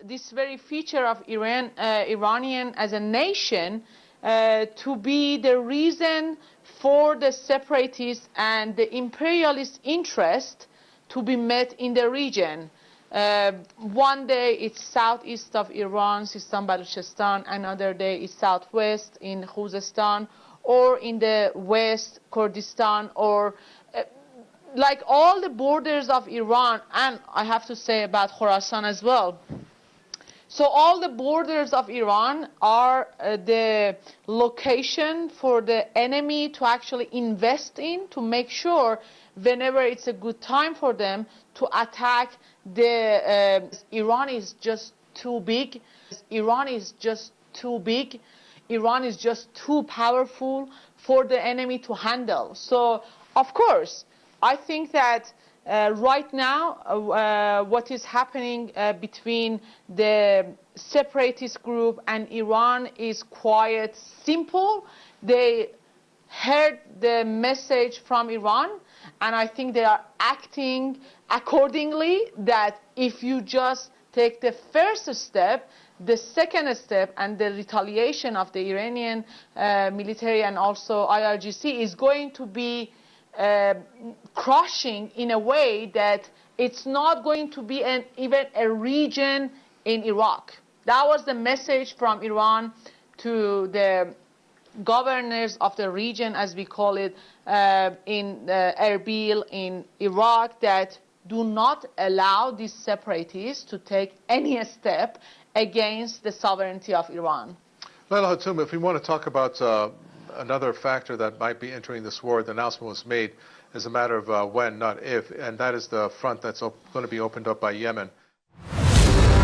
this very feature of Iranian as a nation to be the reason for the separatist and the imperialist interest to be met in the region. One day it's southeast of Iran, Sistan Baluchistan, another day it's southwest in Khuzestan, or in the west, Kurdistan, or like all the borders of Iran, and I have to say about Khorasan as well. So all the borders of Iran are the location for the enemy to actually invest in, to make sure whenever it's a good time for them to attack the Iran is just too big. Iran is just too big. Iran is just too powerful for the enemy to handle. So, of course, I think that right now what is happening between the separatist group and Iran is quite simple. They heard the message from Iran, and I think they are acting accordingly, that if you just take the first step, the second step and the retaliation of the Iranian military and also IRGC is going to be crushing in a way that it's not going to be even a region in Iraq. That was the message from Iran to the governors of the region, as we call it, in Erbil in Iraq, that do not allow these separatists to take any step against the sovereignty of Iran. Laila Hatoum, if we want to talk about another factor that might be entering this war, the announcement was made as a matter of when, not if, and that is the front that's going to be opened up by Yemen.